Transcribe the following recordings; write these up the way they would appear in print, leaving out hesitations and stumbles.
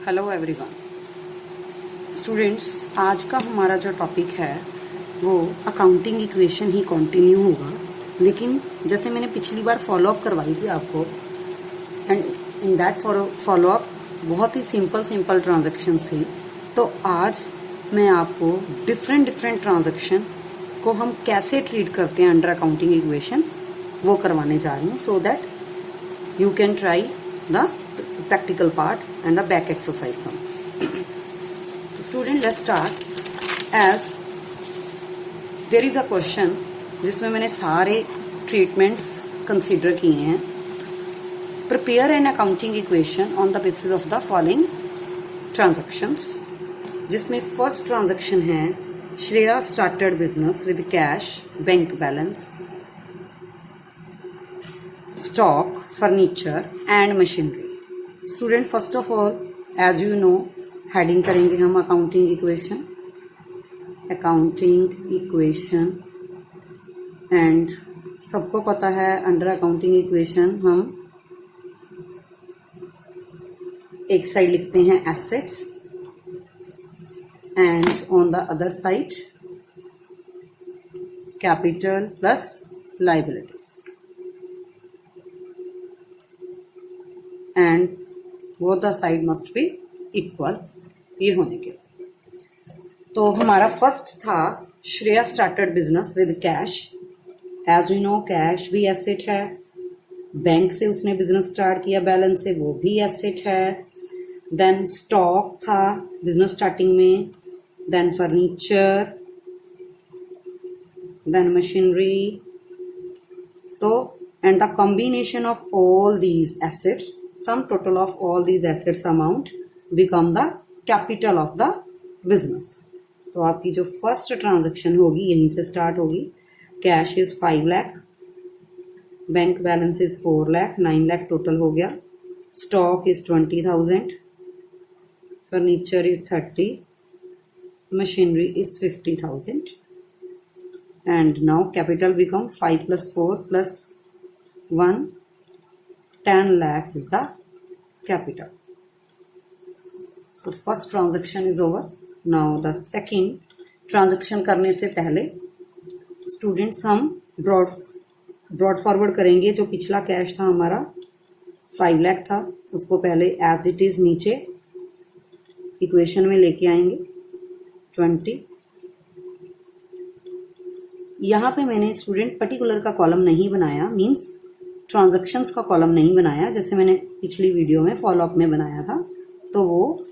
Hello everyone students, आज का हमारा जो टॉपिक है वो अकाउंटिंग इक्वेशन ही कंटिन्यू होगा। लेकिन जैसे मैंने पिछली बार फॉलोअप करवाई थी आपको, एंड इन दैट फॉलोअप बहुत ही सिंपल ट्रांजैक्शंस थी। तो आज मैं आपको डिफरेंट ट्रांजैक्शन को हम कैसे ट्रीट करते हैं अंडर अकाउंटिंग इक्वेशन वो करवाने जा रही हूँ, so that you can try the practical part and the back exercise sums. Student, let's start. As there is a question जिसमें मैंने सारे ट्रीटमेंट्स कंसीडर किए हैं। Prepare an accounting equation on the basis of the following transactions, जिसमें first transaction है Shreya started business with cash, bank balance, stock, furniture and machinery. Student, first of all as you know heading करेंगे हम accounting equation and सबको पता है under accounting equation हम एक side लिखते हैं assets and on the other side capital plus liabilities, and both the side must be equal। ये होने के तो हमारा फर्स्ट था Shreya started business with cash. As we know cash भी एसेट है, बैंक से उसने बिजनेस स्टार्ट किया, बैलेंस से वो भी एसेट है। देन स्टॉक था बिजनेस स्टार्टिंग में, देन फर्नीचर, देन मशीनरी। तो and the combination of all these assets, sum total of all these assets amount become the capital of the business। तो आपकी जो फर्स्ट ट्रांजैक्शन होगी यहीं से स्टार्ट होगी। Cash is 5 lakh, bank balance is 4 lakh, 9 lakh total हो गया। Stock is 20,000, furniture is 30, machinery is 50,000, and now capital become 5 + 4 + 1, 10 lakh is the capital। तो first transaction is over. Now the second transaction करने से पहले स्टूडेंट्स हम ब्रॉड फॉरवर्ड करेंगे। जो पिछला कैश था हमारा 5 लाख था, उसको पहले एज इट इज नीचे इक्वेशन में लेके आएंगे 20। यहाँ पे मैंने स्टूडेंट पर्टिकुलर का कॉलम नहीं बनाया, मीन्स ट्रांजैक्शंस का कॉलम नहीं बनाया, जैसे मैंने पिछली वीडियो में फॉलोअप में बनाया था, तो वो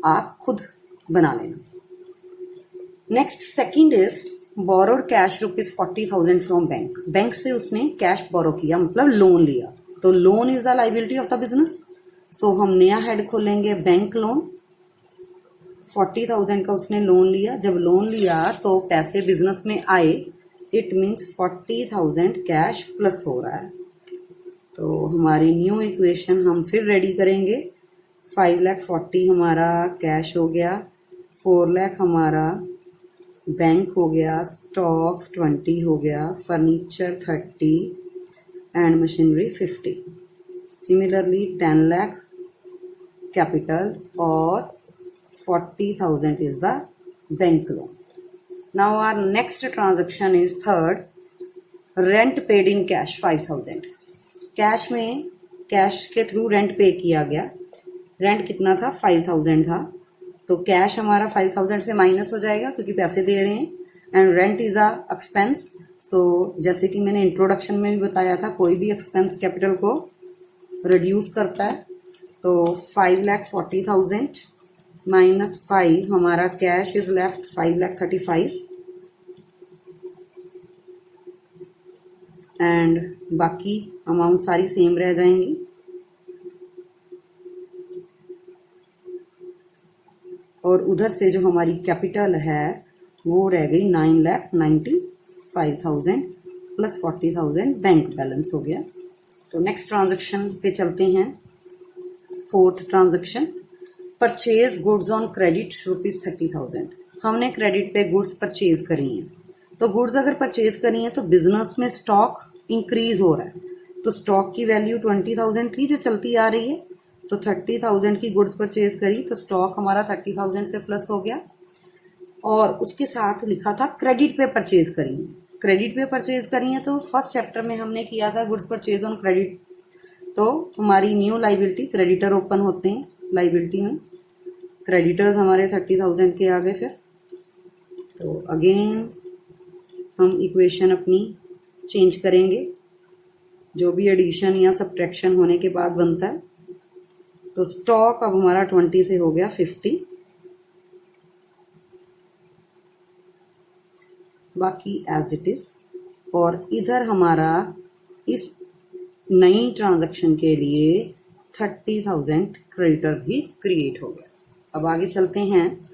आप खुद बना लेना। Next second is borrowed cash ₹40,000 from bank. Bank से उसने कैश बोरो किया, मतलब लोन लिया। तो loan is the liability of the business, so हम नया हेड खोलेंगे बैंक लोन। 40,000 का उसने लोन लिया। जब लोन लिया तो पैसे बिजनेस में आए, इट मीन्स 40,000 कैश प्लस हो रहा है। तो हमारी न्यू इक्वेशन हम फिर रेडी करेंगे। 5,40,000 हमारा कैश हो गया, 4 लाख हमारा बैंक हो गया, स्टॉक 20 हो गया, furniture 30 and machinery 50। Similarly 10 lakh capital और 40,000 is the bank loan. Now our next transaction is third, rent paid in cash 5,000। Cash में कैश के थ्रू रेंट पे किया गया। रेंट कितना था? 5,000 था। तो कैश हमारा 5,000 से माइनस हो जाएगा क्योंकि पैसे दे रहे हैं, and rent is a expense. So जैसे कि मैंने इंट्रोडक्शन में भी बताया था, कोई भी एक्सपेंस कैपिटल को रिड्यूस करता है। तो 5,40,000 माइनस 5 हमारा कैश इज लेफ्ट 5,35,000 एंड बाकी अमाउंट सारी सेम रह जाएंगी। और उधर से जो हमारी कैपिटल है वो रह गई 9,95,000 प्लस 40,000 बैंक बैलेंस हो गया। तो नेक्स्ट ट्रांजैक्शन पे चलते हैं। Fourth transaction, purchase goods on credit ₹30,000। हमने क्रेडिट पे गुड्स परचेज करी हैं। तो गुड्स अगर परचेज करी हैं तो बिजनेस में स्टॉक इंक्रीज हो रहा है। तो स्टॉक की वैल्यू 20,000 थी जो चलती आ रही है, तो 30,000 की गुड्स परचेज करी तो स्टॉक हमारा 30,000 से प्लस हो गया। और उसके साथ लिखा था क्रेडिट पे परचेज करी है। क्रेडिट पे परचेज करी है तो फर्स्ट चैप्टर में हमने किया था गुड्स परचेज ऑन क्रेडिट। तो हमारी न्यू लाइबिलिटी क्रेडिटर ओपन होते हैं लाइबिलिटी में। क्रेडिटर्स हमारे 30,000 के आ गए। फिर तो अगेन हम इक्वेशन अपनी चेंज करेंगे, जो भी एडिशन या सब्ट्रैक्शन होने के बाद बनता है। तो स्टॉक अब हमारा 20 से हो गया 50, बाकी एज इट इज। और इधर हमारा इस नई ट्रांजैक्शन के लिए 30,000 क्रेडिटर भी क्रिएट हो गया। अब आगे चलते हैं।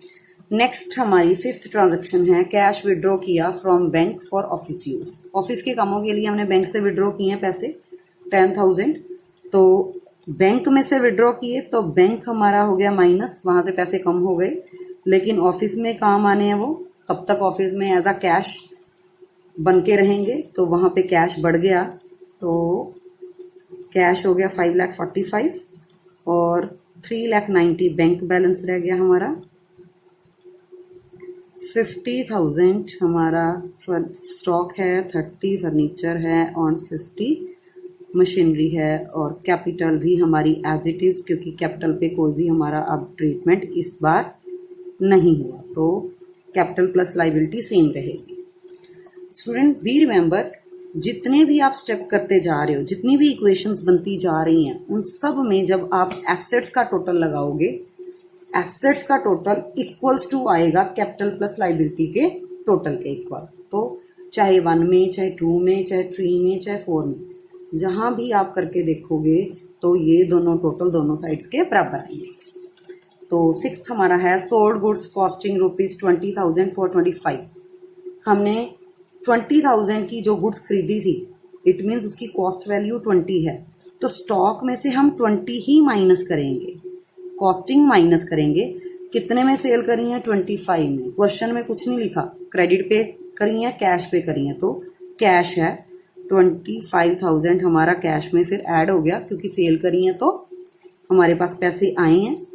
नेक्स्ट हमारी 5th ट्रांजैक्शन है कैश विड्रॉ किया from bank for office use. Office के कामों के लिए हमने बैंक से विड्रॉ किए हैं पैसे 10,000। तो बैंक में से विड्रॉ किए तो बैंक हमारा हो गया माइनस, वहां से पैसे कम हो गए। लेकिन ऑफिस में काम आने हैं वो, तब तक ऑफिस में एज अ कैश बन के रहेंगे, तो वहां पे कैश बढ़ गया। तो कैश हो गया 5,45,000 और 3,90,000 बैंक बैलेंस रह गया हमारा। 50,000 हमारा स्टॉक है, 30 फर्नीचर है और 50 मशीनरी है। और कैपिटल भी हमारी एज इट इज, क्योंकि कैपिटल पे कोई भी हमारा अब ट्रीटमेंट इस बार नहीं हुआ, तो कैपिटल प्लस लाइबिलिटी सेम रहेगी। स्टूडेंट बी रिमेंबर, जितने भी आप स्टेप करते जा रहे हो, जितनी भी इक्वेशंस बनती जा रही हैं, उन सब में जब आप एसेट्स का टोटल लगाओगे, एसेट्स का टोटल इक्वल्स टू आएगा कैपिटल प्लस लाइबिलिटी के टोटल के इक्वल। तो चाहे 1 में, चाहे 2 में, चाहे 3 में, चाहे 4 में, जहां भी आप करके देखोगे तो ये दोनों टोटल दोनों साइड्स के बराबर आएंगे। तो 6th हमारा है सोल्ड गुड्स कॉस्टिंग ₹20,000 फॉर 25। हमने 20,000 की जो गुड्स खरीदी थी, इट मीन्स उसकी कॉस्ट वैल्यू 20 है, तो स्टॉक में से हम 20 ही माइनस करेंगे, कॉस्टिंग माइनस करेंगे। कितने में सेल करी है? 25 में। क्वेश्चन में कुछ नहीं लिखा, क्रेडिट पे करी है, कैश पे करी है, तो कैश है 25,000 हमारा कैश में फिर ऐड हो गया, क्योंकि सेल करी है तो हमारे पास पैसे आए हैं।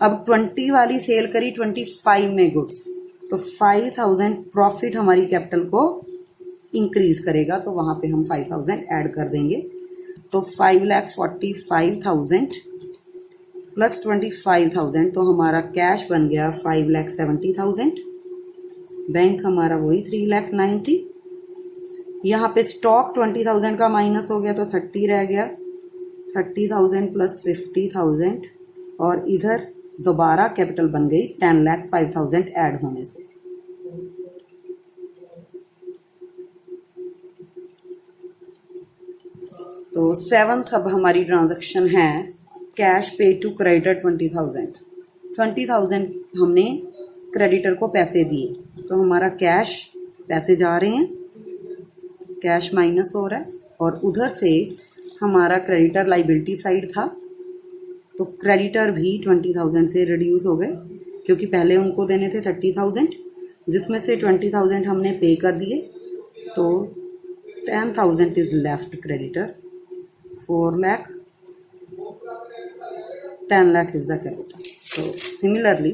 अब 20 वाली सेल करी 25 में गुड्स, तो 5,000 प्रॉफिट हमारी कैपिटल को इंक्रीज करेगा, तो वहां पे हम 5,000 ऐड कर देंगे। तो 5,45,000 प्लस 25,000, तो हमारा कैश बन गया 5,70,000। बैंक हमारा वही 3,90,000। यहाँ पे स्टॉक 20,000 का माइनस हो गया तो 30 रह गया, 30,000 प्लस 50,000। और इधर दोबारा कैपिटल बन गई 10,05,000 ऐड होने से। तो 7th अब हमारी ट्रांजैक्शन है कैश पे टू क्रेडिटर 20,000। 20,000 हमने क्रेडिटर को पैसे दिए, तो हमारा कैश पैसे जा रहे हैं, कैश माइनस हो रहा है। और उधर से हमारा क्रेडिटर लाइबिलिटी साइड था, तो क्रेडिटर भी 20,000 से रिड्यूस हो गए, क्योंकि पहले उनको देने थे 30,000, जिसमें से 20,000 हमने पे कर दिए, तो 10,000 is left creditor, 4 lakh, 10 lakh is the creditor. तो सिमिलरली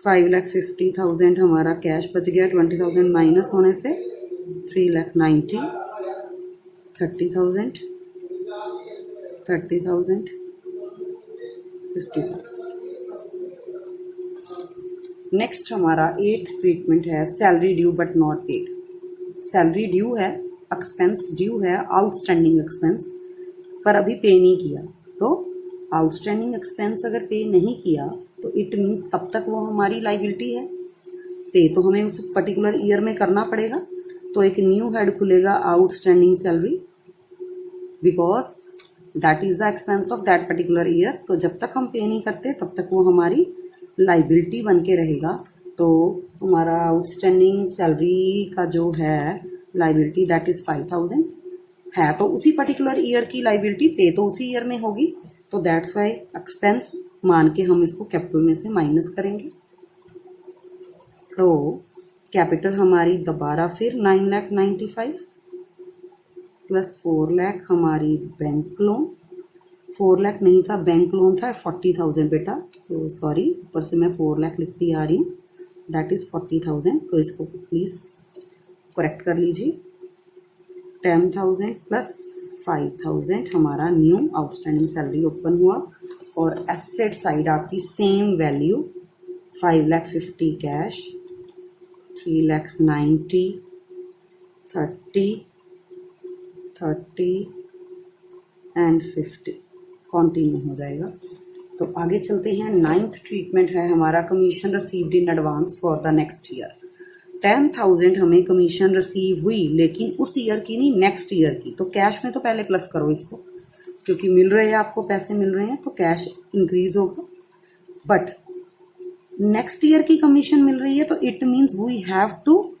5,50,000 हमारा कैश बच गया 20,000 माइनस होने से, 3,90,000, 30,000, 30,000, 50,000। नेक्स्ट हमारा 8th ट्रीटमेंट है salary due but not paid. Salary due है, एक्सपेंस ड्यू है, आउटस्टैंडिंग एक्सपेंस, पर अभी पे नहीं किया। तो आउटस्टैंडिंग एक्सपेंस अगर पे नहीं किया तो इट मीन्स तब तक वो हमारी लाइबिलिटी है। पे तो हमें उस पर्टिकुलर ईयर में करना पड़ेगा, तो एक न्यू हेड खुलेगा outstanding salary, because that is the expense of that particular year. तो जब तक हम पे नहीं करते तब तक वो हमारी लाइबिलिटी बन के रहेगा। तो हमारा आउटस्टैंडिंग सैलरी का जो है लाइबिलिटी दैट इज 5,000 है, तो उसी पर्टिकुलर ईयर की लाइबिलिटी, पे तो उसी ईयर में होगी, तो दैट्स वाई एक्सपेंस मान के हम इसको कैपिटल में से माइनस करेंगे। तो कैपिटल हमारी दोबारा फिर 9,95,000 प्लस 4 लाख हमारी बैंक लोन, 4 लाख नहीं था, बैंक लोन था 40,000 बेटा, तो सॉरी ऊपर से मैं 4 लाख लिखती आ रही हूँ, दैट इज़ 40,000, तो इसको प्लीज़ करेक्ट कर लीजिए। 10,000 प्लस 5,000 हमारा न्यू आउटस्टैंडिंग सैलरी ओपन हुआ, और एसेट साइड आपकी same value 5,50,000 cash, 3,90,000, 30 and 50 continue हो जाएगा। तो आगे चलते हैं। 9th ट्रीटमेंट है हमारा commission received in advance for the next year. 10,000 हमें कमीशन रिसीव हुई, लेकिन उस ईयर की नहीं, नेक्स्ट ईयर की। तो कैश में तो पहले प्लस करो इसको, क्योंकि मिल रहे हैं आपको, पैसे मिल रहे हैं तो कैश इंक्रीज होगा। बट नेक्स्ट ईयर की कमीशन मिल रही है तो it means we have to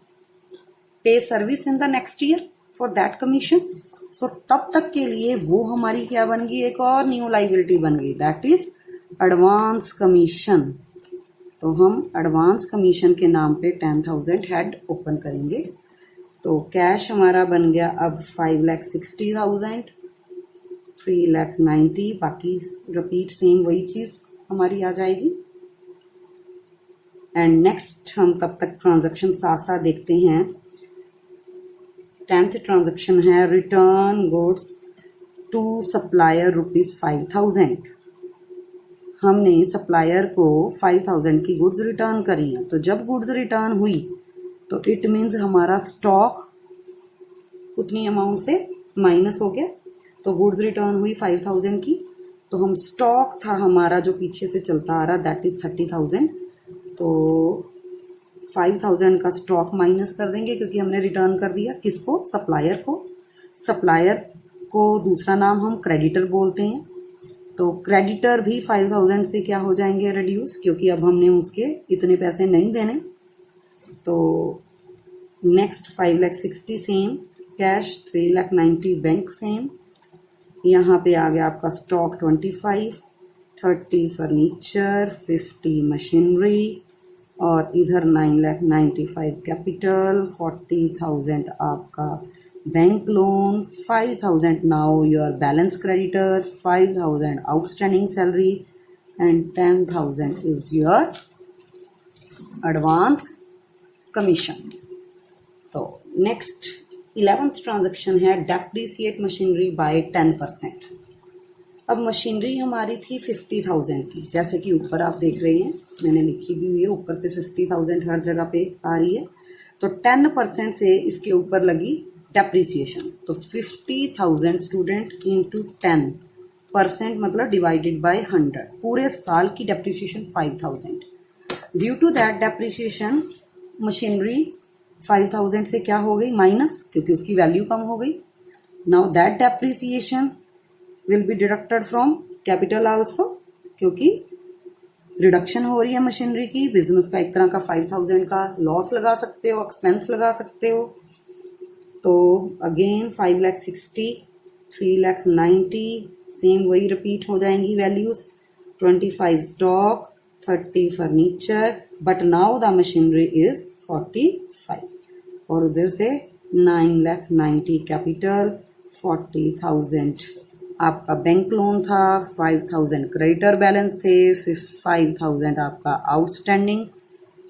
pay service in the next year for that commission. So तब तक के लिए वो हमारी क्या बन गई, एक और न्यू लाइबिलिटी बन गई, दैट इज एडवांस कमीशन। तो हम एडवांस कमीशन के नाम पे 10,000 हेड ओपन करेंगे। तो कैश हमारा बन गया अब 5,60,000, 3,90,000, बाकी रिपीट सेम वही चीज हमारी आ जाएगी। एंड नेक्स्ट हम तब तक ट्रांजैक्शन साथ साथ देखते हैं। 10th ट्रांजैक्शन है रिटर्न गुड्स टू सप्लायर ₹5,000। हमने सप्लायर को 5,000 की गुड्स रिटर्न करी है। तो जब गुड्स रिटर्न हुई तो इट मीन्स हमारा स्टॉक उतनी अमाउंट से माइनस हो गया। तो गुड्स रिटर्न हुई 5,000 की, तो हम स्टॉक था हमारा जो पीछे से चलता आ रहा, दैट इज 30,000। तो 5,000 का स्टॉक माइनस कर देंगे, क्योंकि हमने रिटर्न कर दिया किसको, सप्लायर को। सप्लायर को दूसरा नाम हम क्रेडिटर बोलते हैं। तो क्रेडिटर भी 5,000 से क्या हो जाएंगे, रिड्यूस, क्योंकि अब हमने उसके इतने पैसे नहीं देने। तो next 5,60,000 same cash, 3,90,000 bank same. यहाँ पे आ गया आपका स्टॉक 25, 30 फर्नीचर, 50 मशीनरी, और इधर 9,95,000 कैपिटल, 40,000 आपका bank loan, 5,000 now your balance creditor, 5,000 outstanding salary, and 10,000 is your advance commission. तो नेक्स्ट 11th ट्रांजैक्शन है डेप्रिसिएट मशीनरी बाय 10%। अब मशीनरी हमारी थी 50,000 की, जैसे कि ऊपर आप देख रहे हैं, मैंने लिखी भी हुई है, ऊपर से 50,000 हर जगह पे आ रही है। तो 10% से इसके ऊपर लगी डेप्रिसिएशन। तो 50,000 स्टूडेंट इंटू 10% मतलब डिवाइडेड बाय 100, पूरे साल की depreciation 5,000। Due to that depreciation machinery 5,000 से क्या हो गई, माइनस, क्योंकि उसकी वैल्यू कम हो गई। Now that depreciation will be deducted from capital also, क्योंकि रिडक्शन हो रही है मशीनरी की। बिजनेस का एक तरह का 5,000 का लॉस लगा सकते हो, एक्सपेंस लगा सकते हो। तो अगेन 5,60,000, 3,90,000 सेम वही रिपीट हो जाएंगी values. 25 stock, 30 furniture, but now the machinery is 45, और उधर से 9,90,000 कैपिटल, 40,000 आपका बैंक लोन था, 5,000 क्रेडिटर बैलेंस थे, 5,000 आपका आउटस्टैंडिंग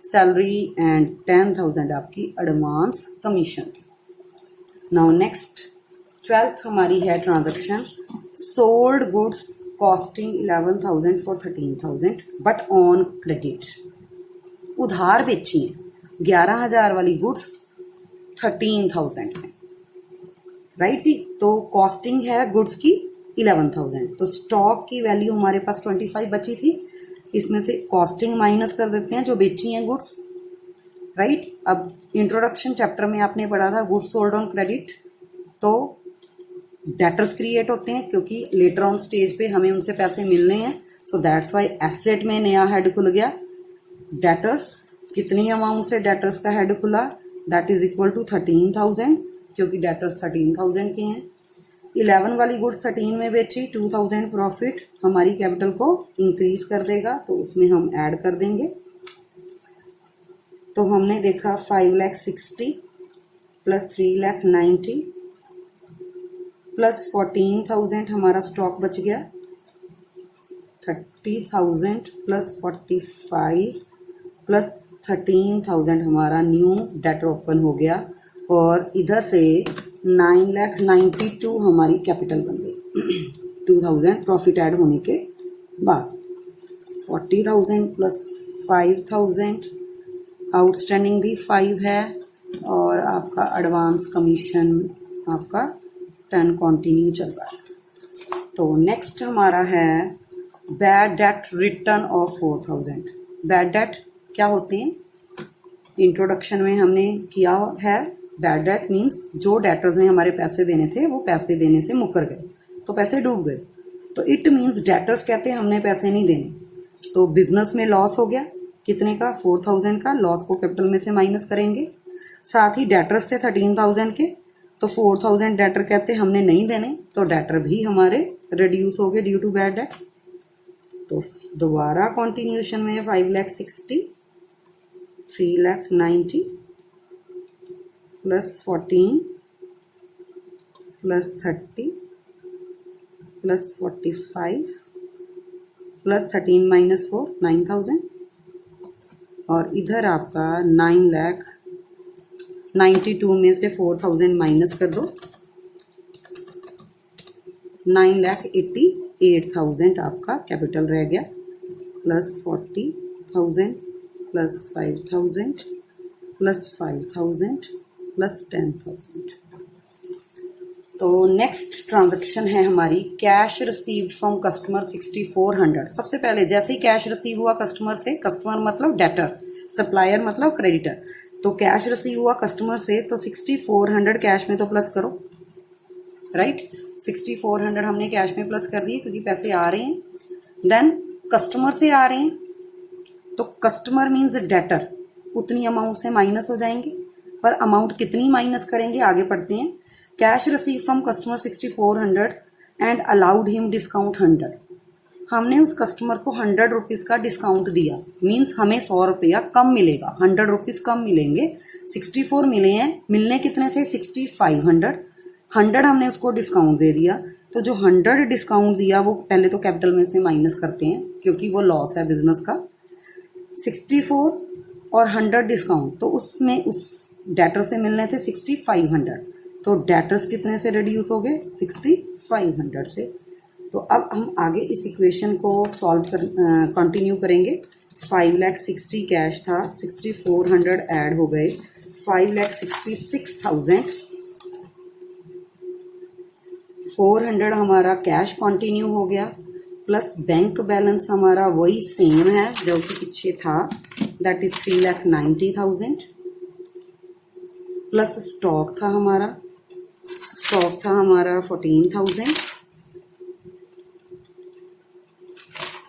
सैलरी, एंड 10,000 आपकी एडवांस कमीशन थी। नाउ नेक्स्ट 12th हमारी है transaction sold goods costing 11,000 for 13,000 but on credit. उधार बेची है 11,000 वाली गुड्स 13,000 में, राइट जी। तो कॉस्टिंग है गुड्स की 11,000, तो स्टॉक की वैल्यू हमारे पास 25 बची थी, इसमें से कॉस्टिंग माइनस कर देते हैं जो बेची हैं गुड्स, राइट। अब इंट्रोडक्शन चैप्टर में आपने पढ़ा था गुड्स सोल्ड ऑन क्रेडिट, तो डेटर्स क्रिएट होते हैं, क्योंकि लेटर ऑन स्टेज पे हमें उनसे पैसे मिलने हैं। सो दैट्स वाई एसेट में नया हेड खुल गया, डेटर्स। कितनी अमाउंट से डेटर्स का हेड खुला, दैट इज इक्वल टू 13,000, क्योंकि डेटर्स 13,000 के हैं। 11 वाली गुड्स 13 में बेची, 2,000 प्रॉफिट हमारी कैपिटल को इंक्रीज कर देगा, तो उसमें हम ऐड कर देंगे। तो हमने देखा 5,60,000 प्लस 3,90,000 प्लस 14,000 हमारा स्टॉक बच गया, 30,000 प्लस 45 प्लस 13,000 हमारा न्यू डेटर ओपन हो गया, और इधर से 9,92,000 हमारी कैपिटल बन गई 2,000 प्रॉफिट ऐड होने के बाद। 40,000 प्लस 5,000, आउटस्टैंडिंग भी 5 है, और आपका एडवांस कमीशन आपका 10 कंटिन्यू चल रहा है। तो नेक्स्ट हमारा है bad debt return of 4,000। Bad debt क्या होते हैं, इंट्रोडक्शन में हमने किया है। बैड डेट मीन्स जो डेटर्स ने हमारे पैसे देने थे वो पैसे देने से मुकर गए, तो पैसे डूब गए। तो इट मीन्स डेटर्स कहते हैं हमने पैसे नहीं देने, तो बिजनेस में लॉस हो गया। कितने का, 4,000 का। लॉस को कैपिटल में से माइनस करेंगे। साथ ही डेटर्स थे 13,000 के, तो 4,000 डेटर कहते हमने नहीं देने, तो डेटर भी हमारे रिड्यूस हो गए ड्यू टू बैड डेट। तो दोबारा कॉन्टिन्यूशन में 5,60,000, 3,90,000 plus 14 plus 30 plus 45 plus 13 minus 4 9,000, और इधर आपका 9,92,000 में से 4,000 माइनस कर दो, 9,88,000 आपका कैपिटल रह गया, प्लस 40,000 प्लस 5,000 प्लस 5,000 प्लस 10,000। तो नेक्स्ट ट्रांजैक्शन है हमारी कैश रिसीव्ड फ्रॉम कस्टमर 6,400। सबसे पहले जैसे ही कैश रिसीव हुआ कस्टमर से, कस्टमर मतलब डेटर, सप्लायर मतलब क्रेडिटर, तो कैश रिसीव हुआ कस्टमर से, तो 6,400 कैश में तो प्लस करो, राइट। 6,400 हमने कैश में प्लस कर दिए क्योंकि पैसे आ रहे हैं। देन कस्टमर से आ रहे हैं, तो कस्टमर मीन्स डेटर, उतनी अमाउंट से माइनस हो जाएंगे, पर अमाउंट कितनी माइनस करेंगे आगे पढ़ते हैं। Cash receive from customer 6,400 and allowed him discount 100। हमने उस कस्टमर को 100 रुपीज़ का डिस्काउंट दिया, मीन्स हमें 100 रुपया कम मिलेगा, 100 रुपीज़ कम मिलेंगे। 64 मिले हैं, मिलने कितने थे 6,500, 100 हमने उसको डिस्काउंट दे दिया। तो जो 100 डिस्काउंट दिया वो पहले तो कैपिटल में से माइनस करते हैं क्योंकि वो लॉस है बिजनेस का। 64 और 100 डिस्काउंट, तो उसमें उस डेटर से मिलने थे 6,500, तो डेटर्स कितने से रिड्यूस हो गए 6,500 से। तो अब हम आगे इस इक्वेशन को सॉल्व कर कंटिन्यू करेंगे। 5,60,000 कैश था, 6,400 ऐड हो गए, 5,66,000, 400 हमारा कैश कंटिन्यू हो गया, प्लस बैंक बैलेंस हमारा वही सेम है जो कि पीछे था, दैट इज 3,90,000, प्लस स्टॉक था हमारा 14,000,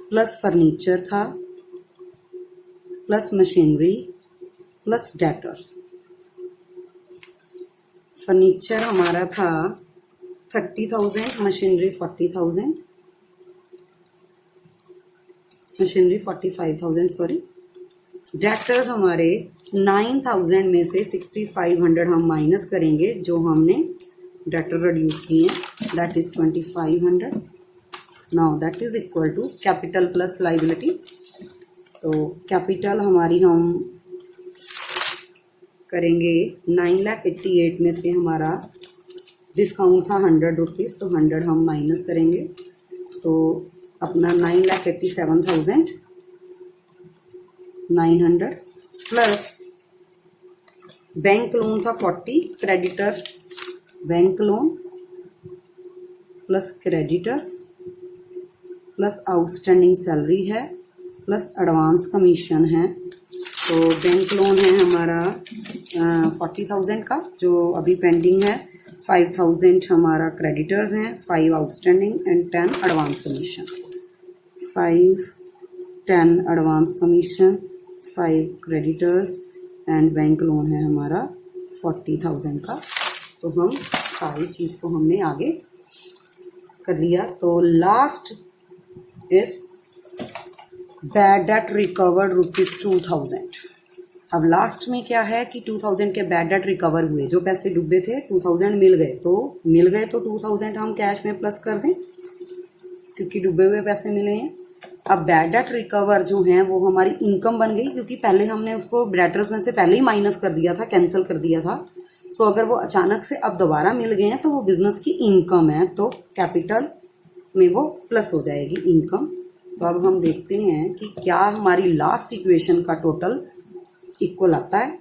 प्लस फर्नीचर था, plus machinery, plus debtors. Furniture हमारा था 30,000, मशीनरी 40,000, मशीनरी 45,000 सॉरी। डेटर्स हमारे 9,000 में से 6,500 हम माइनस करेंगे जो हमने डेटर रिड्यूस किए हैं, that is 2,500। Now that is equal to capital plus liability. तो कैपिटल हमारी हम करेंगे 9,88,000 में से हमारा डिस्काउंट था 100 रुपीज़, तो 100 हम माइनस करेंगे, तो अपना 9,87,900 प्लस बैंक लोन था 40, creditor bank loan plus creditors plus outstanding salary है प्लस एडवांस कमीशन है। तो बैंक लोन है हमारा 40,000 का जो अभी पेंडिंग है, 5,000 हमारा क्रेडिटर्स हैं, 5 outstanding and 10 advance commission. 5, 10 advance commission, 5 creditors and bank loan है हमारा 40,000 का। तो हम सारी चीज़ को हमने आगे कर लिया। तो last is bad debt recovered ₹2,000। अब लास्ट में क्या है कि 2000 के बैड डेट रिकवर हुए, जो पैसे डूबे थे 2000 मिल गए, तो 2000 हम कैश में प्लस कर दें क्योंकि डूबे हुए पैसे मिले हैं। अब बैड डेट रिकवर जो है वो हमारी इनकम बन गई, क्योंकि पहले हमने उसको डेटर्स में से पहले ही माइनस कर दिया था, कैंसिल कर दिया था। सो अगर वो अचानक से अब दोबारा मिल गए हैं तो वो बिजनेस की इनकम है, तो कैपिटल में वो प्लस हो जाएगी इनकम। तो अब हम देखते हैं कि क्या हमारी लास्ट इक्वेशन का टोटल इक्वल आता है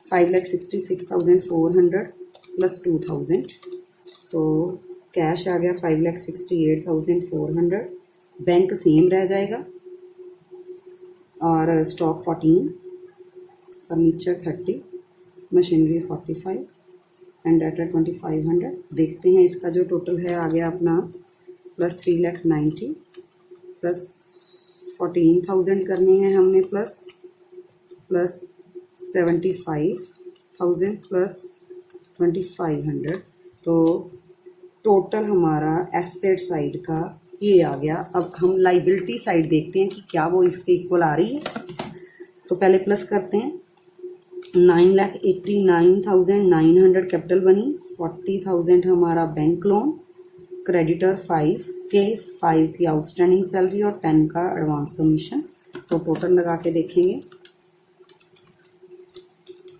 5,66,400 प्लस 2000, तो कैश आ गया 5,68,400, बैंक सेम रह जाएगा और stock 14, furniture 30, machinery 45 and debtor 2500। देखते हैं इसका जो टोटल है आ गया अपना प्लस 3,90,000 प्लस 14,000 करने हैं हमने प्लस 75,000 प्लस 2500। तो टोटल हमारा एसेट साइड का ये आ गया। अब हम लाइबिलिटी साइड देखते हैं कि क्या वो इसके इक्वल आ रही है। तो पहले प्लस करते हैं, 9,89,900 कैपिटल बनी, 40,000 हमारा बैंक लोन, क्रेडिटर 5 की आउटस्टैंडिंग सैलरी और 10 का एडवांस कमीशन। तो टोटल लगा के देखेंगे,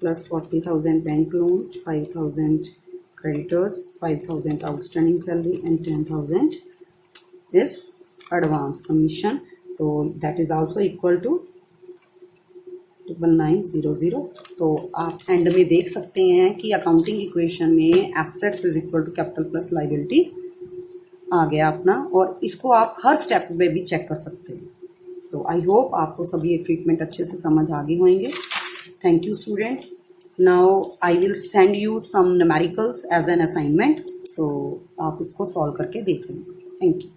plus 40,000 bank loan, 5,000 creditors, 5,000 outstanding salary and 10,000 is advance commission. तो that is also equal to 9,900। तो आप एंड में देख सकते हैं कि अकाउंटिंग इक्वेशन में assets is equal to capital plus liability आ गया अपना, और इसको आप हर स्टेप पे भी चेक कर सकते हैं। तो आई होप आपको सभी ये ट्रीटमेंट अच्छे से समझ आ गए होंगे। Thank you student. Now I will send you some numericals as an assignment, तो आप इसको सॉल्व करके देख लेंगे। Thank you.